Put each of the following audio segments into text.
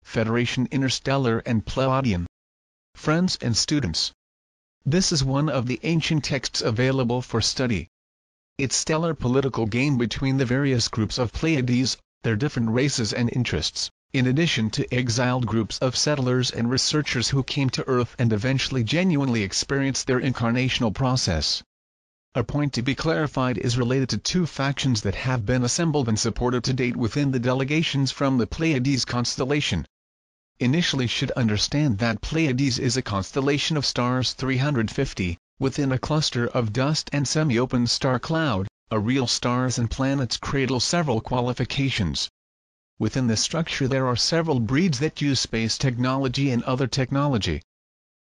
Federation Interstellar and Pleiadian. Friends and students, this is one of the ancient texts available for study. Its stellar political game between the various groups of Pleiades, their different races and interests, in addition to exiled groups of settlers and researchers who came to Earth and eventually genuinely experienced their incarnational process. A point to be clarified is related to two factions that have been assembled and supported to date within the delegations from the Pleiades constellation. Initially should understand that Pleiades is a constellation of stars 350, within a cluster of dust and semi-open star cloud. A real stars and planets cradle several qualifications. Within this structure there are several breeds that use space technology and other technology.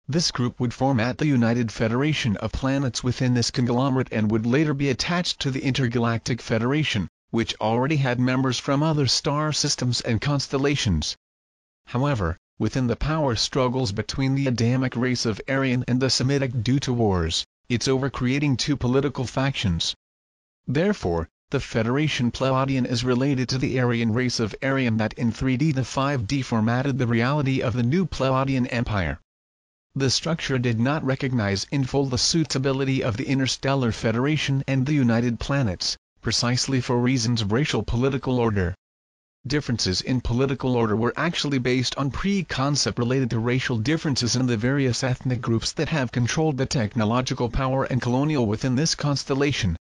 This group would form at the United Federation of Planets within this conglomerate and would later be attached to the Intergalactic Federation, which already had members from other star systems and constellations. However, within the power struggles between the Adamic race of Aryan and the Semitic due to wars, it's over creating two political factions. Therefore, the Federation Pleiadian is related to the Aryan race of Aryan that in 3D to 5D formatted the reality of the new Pleiadian Empire. The structure did not recognize in full the suitability of the Interstellar Federation and the United Planets, precisely for reasons of racial political order. Differences in political order were actually based on pre-concept related to racial differences in the various ethnic groups that have controlled the technological power and colonial within this constellation.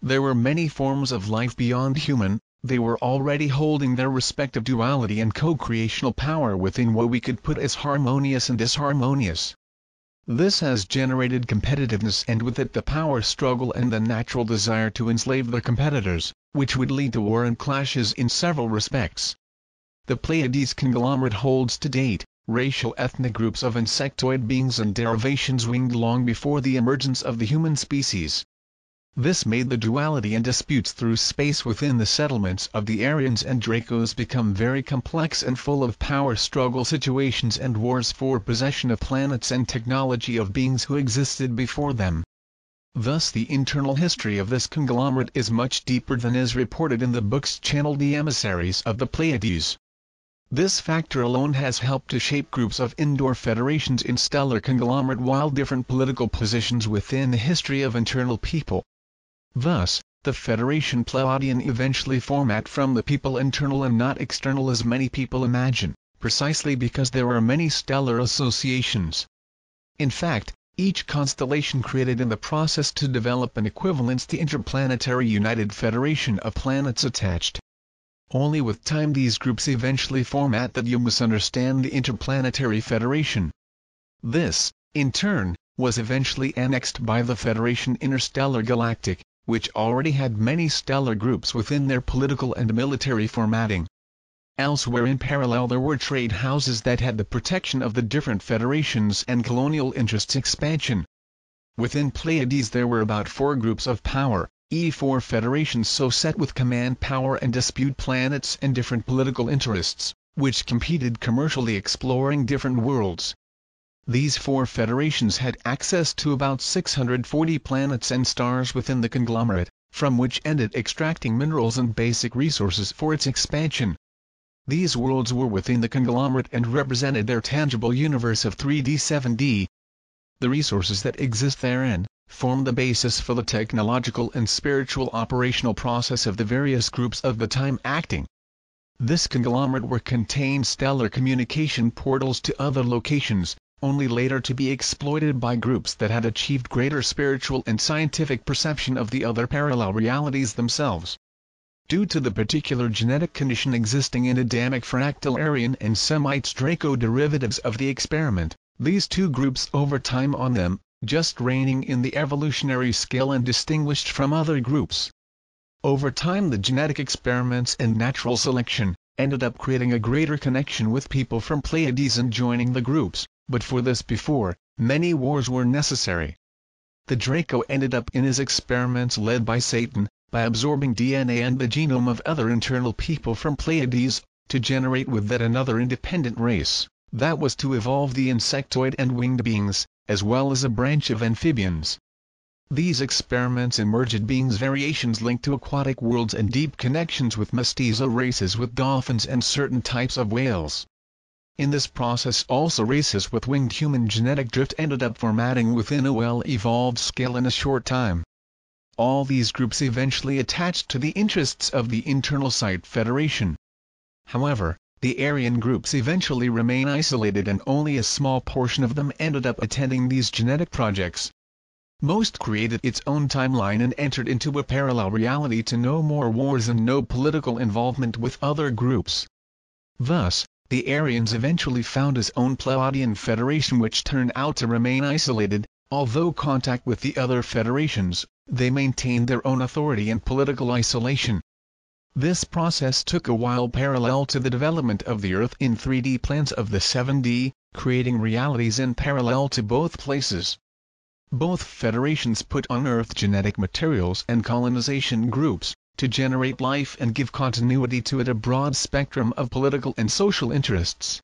There were many forms of life beyond human, they were already holding their respective duality and co-creational power within what we could put as harmonious and disharmonious. This has generated competitiveness and with it the power struggle and the natural desire to enslave their competitors, which would lead to war and clashes in several respects. The Pleiades conglomerate holds to date racial ethnic groups of insectoid beings and derivations winged long before the emergence of the human species. This made the duality and disputes through space within the settlements of the Aryans and Dracos become very complex and full of power struggle situations and wars for possession of planets and technology of beings who existed before them. Thus the internal history of this conglomerate is much deeper than is reported in the books channeled the emissaries of the Pleiades. This factor alone has helped to shape groups of indoor federations in stellar conglomerate while different political positions within the history of internal people. Thus, the Federation Pleiadian eventually format from the people internal and not external as many people imagine, precisely because there are many stellar associations. In fact, each constellation created in the process to develop an equivalence to interplanetary United Federation of Planets attached. Only with time these groups eventually format that you must understand the Interplanetary Federation. This, in turn, was eventually annexed by the Federation Interstellar Galactic, which already had many stellar groups within their political and military formatting. Elsewhere in parallel there were trade houses that had the protection of the different federations and colonial interests expansion. Within Pleiades there were about 4 groups of power, 4 federations so set with command power and dispute planets and different political interests, which competed commercially exploring different worlds. These 4 federations had access to about 640 planets and stars within the conglomerate, from which ended extracting minerals and basic resources for its expansion. These worlds were within the conglomerate and represented their tangible universe of 3D-7D. The resources that exist therein form the basis for the technological and spiritual operational process of the various groups of the time acting. This conglomerate were contained stellar communication portals to other locations, only later to be exploited by groups that had achieved greater spiritual and scientific perception of the other parallel realities themselves. Due to the particular genetic condition existing in Adamic fractal Aryan and Semite Draco derivatives of the experiment, these two groups over time on them, just reigning in the evolutionary scale and distinguished from other groups. Over time the genetic experiments and natural selection ended up creating a greater connection with people from Pleiades and joining the groups. But for this before, many wars were necessary. The Draco ended up in his experiments led by Satan, by absorbing DNA and the genome of other internal people from Pleiades, to generate with that another independent race, that was to evolve the insectoid and winged beings, as well as a branch of amphibians. These experiments emerged beings variations linked to aquatic worlds and deep connections with mestizo races with dolphins and certain types of whales. In this process also races with winged human genetic drift ended up formatting within a well-evolved scale in a short time. All these groups eventually attached to the interests of the internal site federation. However, the Aryan groups eventually remain isolated and only a small portion of them ended up attending these genetic projects. Most created its own timeline and entered into a parallel reality to no more wars and no political involvement with other groups. Thus, the Aryans eventually found his own Pleiadian federation which turned out to remain isolated. Although contact with the other federations, they maintained their own authority and political isolation. This process took a while parallel to the development of the Earth in 3D plans of the 7D, creating realities in parallel to both places. Both federations put on Earth genetic materials and colonization groups, to generate life and give continuity to it a broad spectrum of political and social interests.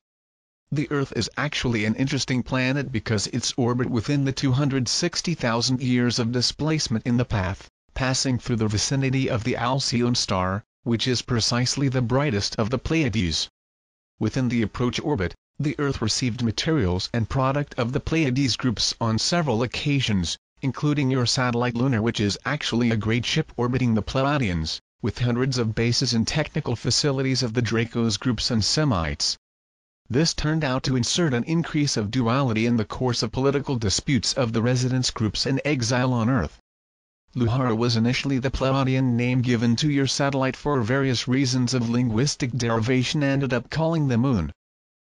The Earth is actually an interesting planet because its orbit within the 260,000 years of displacement in the path, passing through the vicinity of the Alcyone star, which is precisely the brightest of the Pleiades. Within the approach orbit, the Earth received materials and product of the Pleiades groups on several occasions, including your satellite Lunar, which is actually a great ship orbiting the Pleiadians, with hundreds of bases and technical facilities of the Dracos groups and Semites. This turned out to insert an increase of duality in the course of political disputes of the residence groups and exile on Earth. Luhara was initially the Pleiadian name given to your satellite for various reasons of linguistic derivation and ended up calling the Moon.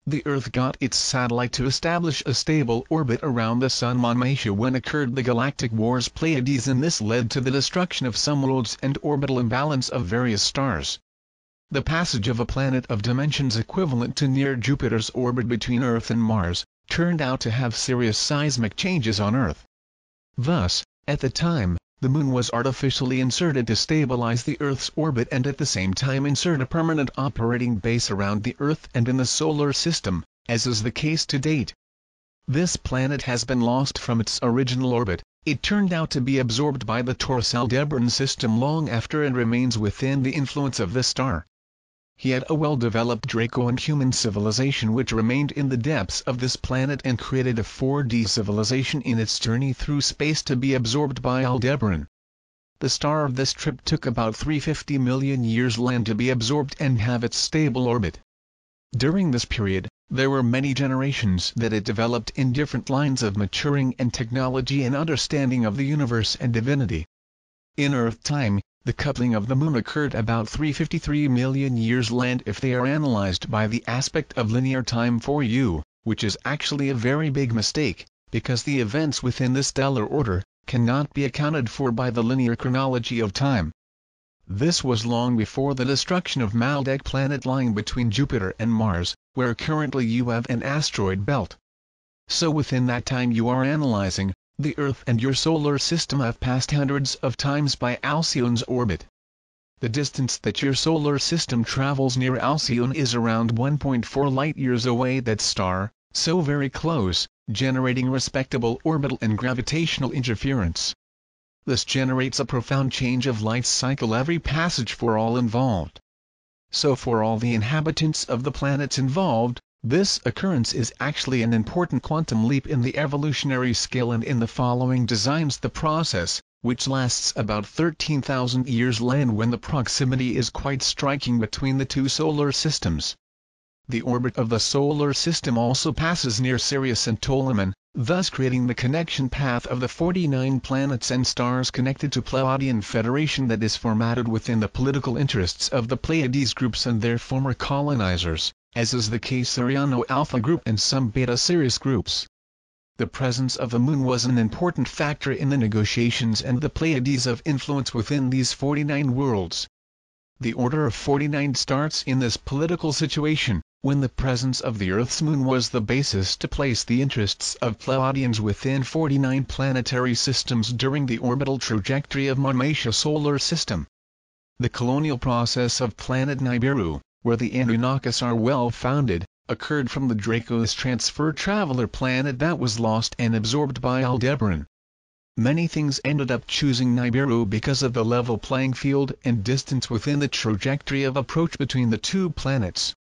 The Earth got its satellite to establish a stable orbit around the Sun Monmatia when occurred the galactic wars Pleiades, and this led to the destruction of some worlds and orbital imbalance of various stars. The passage of a planet of dimensions equivalent to near Jupiter's orbit between Earth and Mars, turned out to have serious seismic changes on Earth. Thus, at the time, the Moon was artificially inserted to stabilize the Earth's orbit and at the same time insert a permanent operating base around the Earth and in the Solar System, as is the case to date. This planet has been lost from its original orbit. It turned out to be absorbed by the Taurus Aldebaran system long after and remains within the influence of the star. He had a well-developed Draco and human civilization which remained in the depths of this planet and created a 4D civilization in its journey through space to be absorbed by Aldebaran. The star of this trip took about 350 million years land to be absorbed and have its stable orbit. During this period, there were many generations that it developed in different lines of maturing and technology and understanding of the universe and divinity. In Earth time, the coupling of the Moon occurred about 353 million years land if they are analyzed by the aspect of linear time for you, which is actually a very big mistake, because the events within the stellar order cannot be accounted for by the linear chronology of time. This was long before the destruction of Maldek planet lying between Jupiter and Mars, where currently you have an asteroid belt. So within that time you are analyzing, the Earth and your solar system have passed hundreds of times by Alcyone's orbit. The distance that your solar system travels near Alcyone is around 1.4 light-years away that star, so very close, generating respectable orbital and gravitational interference. This generates a profound change of light cycle every passage for all involved. So for all the inhabitants of the planets involved, this occurrence is actually an important quantum leap in the evolutionary scale, and in the following designs the process, which lasts about 13,000 years land when the proximity is quite striking between the two solar systems. The orbit of the solar system also passes near Sirius and Ptolemy, thus creating the connection path of the 49 planets and stars connected to Pleiadian Federation that is formatted within the political interests of the Pleiades groups and their former colonizers, as is the case Siriano Alpha group and some Beta Sirius groups. The presence of the Moon was an important factor in the negotiations and the Pleiades of influence within these 49 worlds. The order of 49 starts in this political situation, when the presence of the Earth's Moon was the basis to place the interests of Pleiadians within 49 planetary systems during the orbital trajectory of Monmatia solar system. The colonial process of planet Nibiru, where the Anunnakis are well founded, occurred from the Draco's transfer traveler planet that was lost and absorbed by Aldebaran. Many things ended up choosing Nibiru because of the level playing field and distance within the trajectory of approach between the two planets.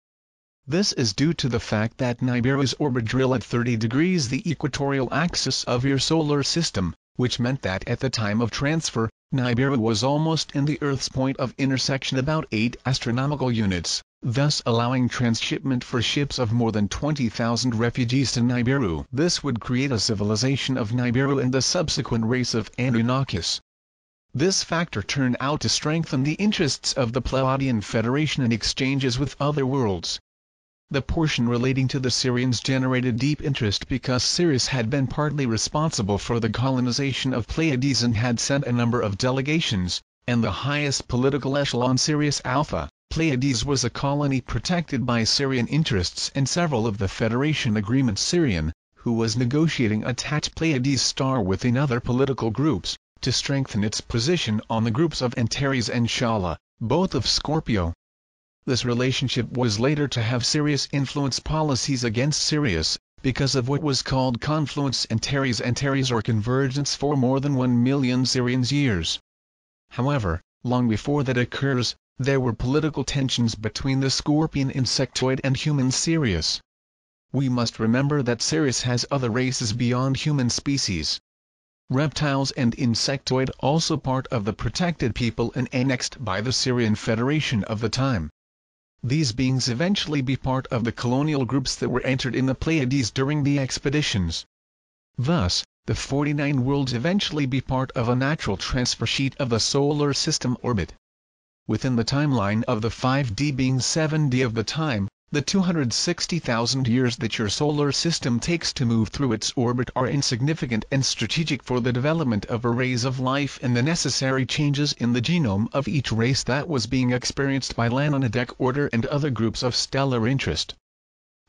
This is due to the fact that Nibiru's orbit drilled at 30 degrees the equatorial axis of your solar system, which meant that at the time of transfer, Nibiru was almost in the Earth's point of intersection about 8 astronomical units, thus allowing transshipment for ships of more than 20,000 refugees to Nibiru. This would create a civilization of Nibiru and the subsequent race of Anunnakis. This factor turned out to strengthen the interests of the Pleiadian Federation in exchanges with other worlds. The portion relating to the Syrians generated deep interest because Sirius had been partly responsible for the colonization of Pleiades and had sent a number of delegations, and the highest political echelon Sirius Alpha, Pleiades was a colony protected by Syrian interests and several of the Federation agreements SIRIAN, who was negotiating attached Pleiades star within other political groups, to strengthen its position on the groups of Antares and Shala, both of Scorpio. This relationship was later to have serious influence policies against Sirius, because of what was called confluence Antares or convergence for more than 1 million Syrian years. However, long before that occurs, there were political tensions between the scorpion insectoid and human Sirius. We must remember that Sirius has other races beyond human species. Reptiles and insectoid also part of the protected people and annexed by the Syrian Federation of the time. These beings eventually be part of the colonial groups that were entered in the Pleiades during the expeditions. Thus, the 49 worlds eventually be part of a natural transfer sheet of the solar system orbit. Within the timeline of the 5D being 7D of the time, the 260,000 years that your solar system takes to move through its orbit are insignificant and strategic for the development of arrays of life and the necessary changes in the genome of each race that was being experienced by Lanonadic order and other groups of stellar interest.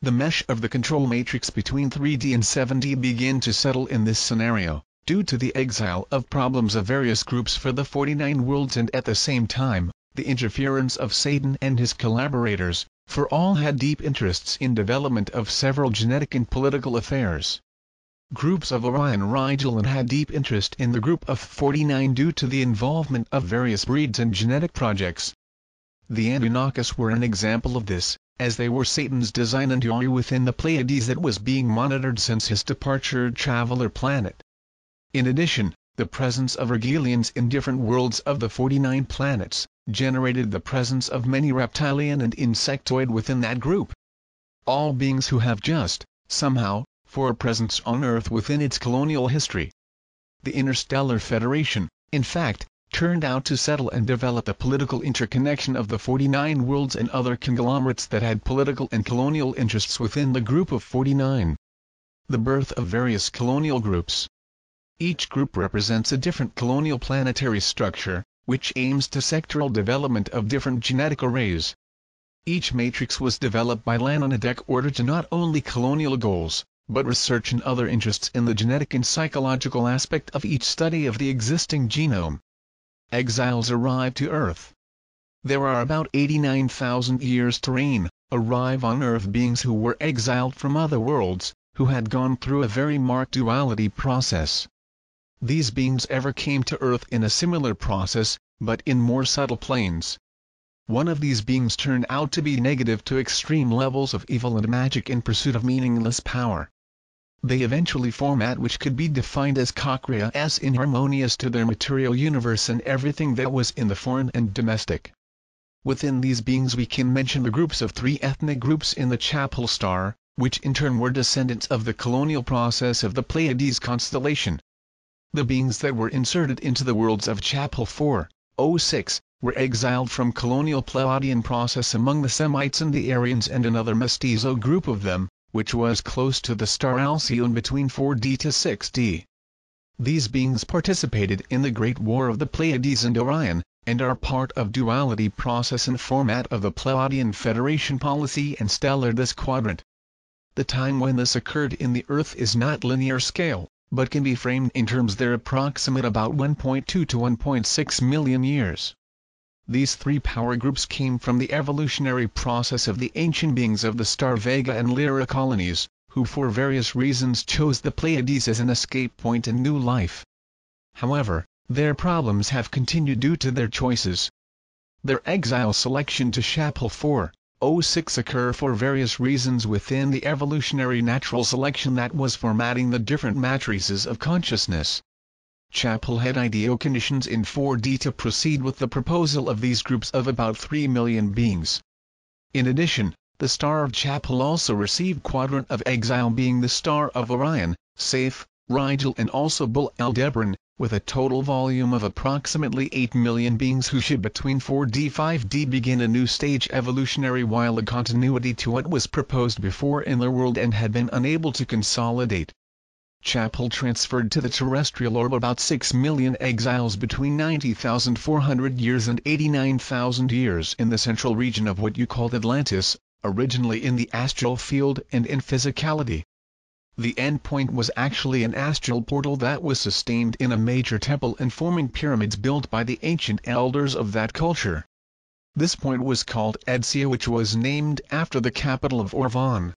The mesh of the control matrix between 3D and 7D begin to settle in this scenario, due to the exile of problems of various groups for the 49 worlds and at the same time, the interference of Satan and his collaborators, for all had deep interests in development of several genetic and political affairs. Groups of Orion Rigel had deep interest in the group of 49 due to the involvement of various breeds and genetic projects. The Anunnakis were an example of this, as they were Satan's design and theory within the Pleiades that was being monitored since his departure Traveler planet. In addition, the presence of Regalians in different worlds of the 49 planets, generated the presence of many reptilian and insectoid within that group. All beings who have just, somehow, for a presence on Earth within its colonial history. The Interstellar Federation, in fact, turned out to settle and develop the political interconnection of the 49 worlds and other conglomerates that had political and colonial interests within the group of 49. The birth of various colonial groups. Each group represents a different colonial planetary structure, which aims to sectoral development of different genetic arrays. Each matrix was developed by Lanonadic order to not only colonial goals, but research and other interests in the genetic and psychological aspect of each study of the existing genome. Exiles arrive to Earth. There are about 89,000 years to reign, arrive on Earth beings who were exiled from other worlds, who had gone through a very marked duality process. These beings ever came to Earth in a similar process, but in more subtle planes. One of these beings turned out to be negative to extreme levels of evil and magic in pursuit of meaningless power. They eventually form that which could be defined as Kokria as inharmonious to their material universe and everything that was in the foreign and domestic. Within these beings we can mention the groups of 3 ethnic groups in the Chapel star, which in turn were descendants of the colonial process of the Pleiades constellation. The beings that were inserted into the worlds of Chapel 406 were exiled from colonial Pleiadian process among the Semites and the Aryans and another mestizo group of them, which was close to the star Alcyone between 4D to 6D. These beings participated in the Great War of the Pleiades and Orion, and are part of duality process and format of the Pleiadian Federation policy and stellar this quadrant. The time when this occurred in the Earth is not linear scale, but can be framed in terms that approximate about 1.2 to 1.6 million years. These 3 power groups came from the evolutionary process of the ancient beings of the star Vega and Lyra colonies, who for various reasons chose the Pleiades as an escape point in new life. However, their problems have continued due to their choices. Their exile selection to Chapel 4, 06 occur for various reasons within the evolutionary natural selection that was formatting the different matrices of consciousness. Chappell had ideal conditions in 4D to proceed with the proposal of these groups of about 3 million beings. In addition, the star of Chappell also received quadrant of exile, being the star of Orion, Saiph, Rigel and also Bull Aldebaran, with a total volume of approximately 8 million beings who should between 4D 5D begin a new stage evolutionary while a continuity to what was proposed before in the world and had been unable to consolidate. Chappell transferred to the terrestrial orb about 6 million exiles between 90,400 years and 89,000 years in the central region of what you called Atlantis, originally in the astral field and in physicality. The endpoint was actually an astral portal that was sustained in a major temple and forming pyramids built by the ancient elders of that culture. This point was called Edsia, which was named after the capital of Orvan.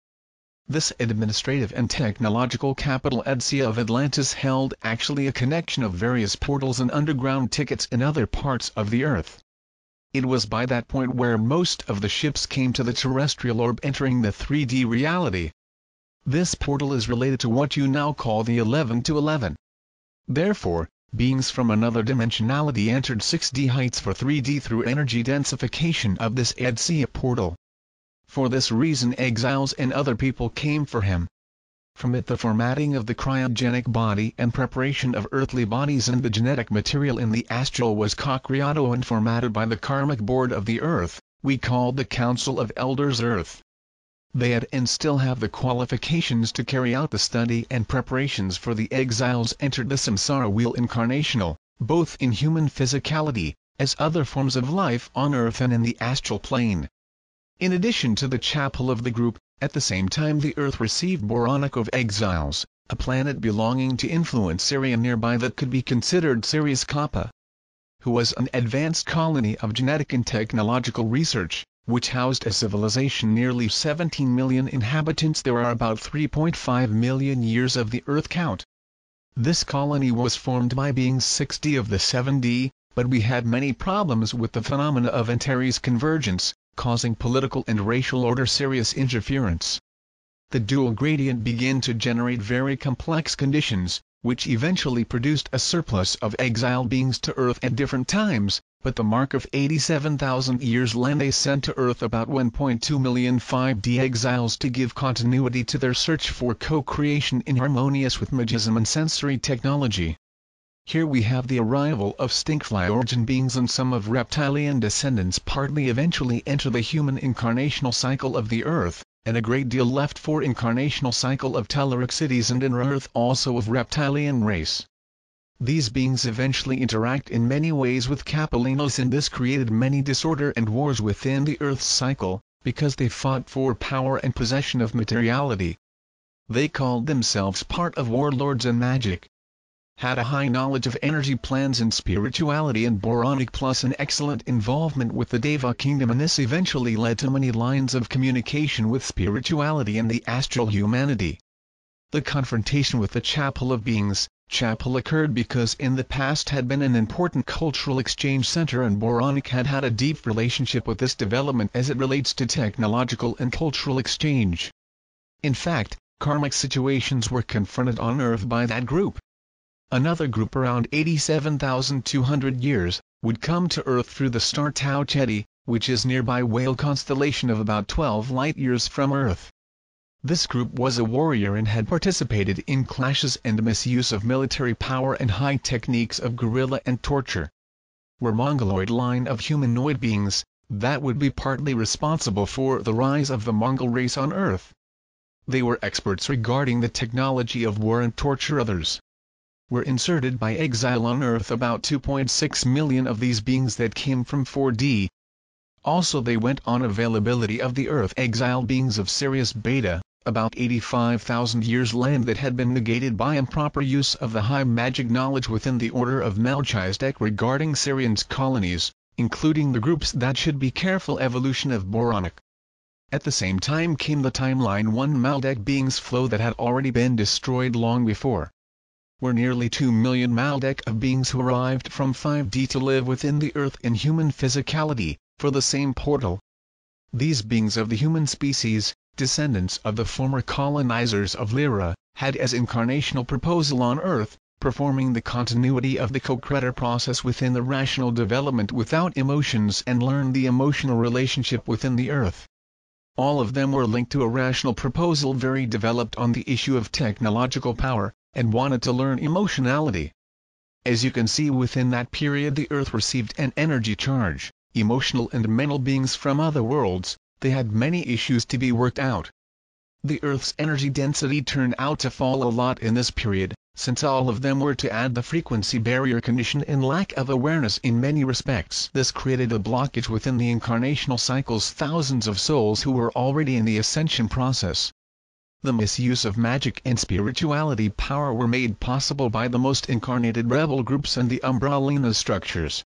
This administrative and technological capital Edsia of Atlantis held actually a connection of various portals and underground tickets in other parts of the Earth. It was by that point where most of the ships came to the terrestrial orb, entering the 3D reality. This portal is related to what you now call the 11 to 11. Therefore, beings from another dimensionality entered 6D heights for 3D through energy densification of this Edsia portal. For this reason exiles and other people came for him. From it the formatting of the cryogenic body and preparation of earthly bodies and the genetic material in the astral was co-created and formatted by the karmic board of the Earth, we called the Council of Elders Earth. They had and still have the qualifications to carry out the study and preparations for the exiles entered the samsara wheel incarnational, both in human physicality, as other forms of life on Earth and in the astral plane. In addition to the chapel of the group, at the same time the Earth received Boronic of Exiles, a planet belonging to influence Syrian nearby that could be considered Sirius Kappa, who was an advanced colony of genetic and technological research, which housed a civilization nearly 17 million inhabitants. There are about 3.5 million years of the Earth count. This colony was formed by beings 6D of the 7D, but we had many problems with the phenomena of Antares convergence, causing political and racial order serious interference. The dual gradient began to generate very complex conditions, which eventually produced a surplus of exiled beings to Earth at different times, but the mark of 87,000 years land they sent to Earth about 1.2 million 5D exiles to give continuity to their search for co-creation in harmonious with magism and sensory technology. Here we have the arrival of stinkfly origin beings and some of reptilian descendants partly eventually enter the human incarnational cycle of the Earth, and a great deal left for incarnational cycle of telluric cities and inner Earth also of reptilian race. These beings eventually interact in many ways with Capellinos, and this created many disorder and wars within the Earth's cycle, because they fought for power and possession of materiality. They called themselves part of warlords and magic, had a high knowledge of energy plans and spirituality and Boronic plus an excellent involvement with the Deva kingdom, and this eventually led to many lines of communication with spirituality and the astral humanity. The confrontation with the Chapel of Beings, Chapel occurred because in the past had been an important cultural exchange center, and Boronic had had a deep relationship with this development as it relates to technological and cultural exchange. In fact, karmic situations were confronted on Earth by that group. Another group around 87,200 years, would come to Earth through the star Tau Ceti, which is nearby Whale constellation of about 12 light-years from Earth. This group was a warrior and had participated in clashes and misuse of military power and high techniques of guerrilla and torture. Were Mongoloid line of humanoid beings, that would be partly responsible for the rise of the Mongol race on Earth. They were experts regarding the technology of war and torture others. Were inserted by exile on Earth about 2.6 million of these beings that came from 4D. Also they went on availability of the Earth exile beings of Sirius Beta, about 85,000 years land that had been negated by improper use of the high magic knowledge within the order of Melchizedek regarding Syrian's colonies, including the groups that should be careful evolution of Boronic. At the same time came the timeline 1 Maldek beings flow that had already been destroyed long before. Were nearly 2 million Maldek of beings who arrived from 5D to live within the Earth in human physicality, for the same portal. These beings of the human species, descendants of the former colonizers of Lyra, had as incarnational proposal on Earth, performing the continuity of the co-creator process within the rational development without emotions and learn the emotional relationship within the Earth. All of them were linked to a rational proposal very developed on the issue of technological power, and wanted to learn emotionality. As you can see, within that period the Earth received an energy charge, emotional and mental beings from other worlds. They had many issues to be worked out. The Earth's energy density turned out to fall a lot in this period, since all of them were to add the frequency barrier condition and lack of awareness in many respects. This created a blockage within the incarnational cycles. Thousands of souls who were already in the ascension process. The misuse of magic and spirituality power were made possible by the most incarnated rebel groups and the umbrellina structures,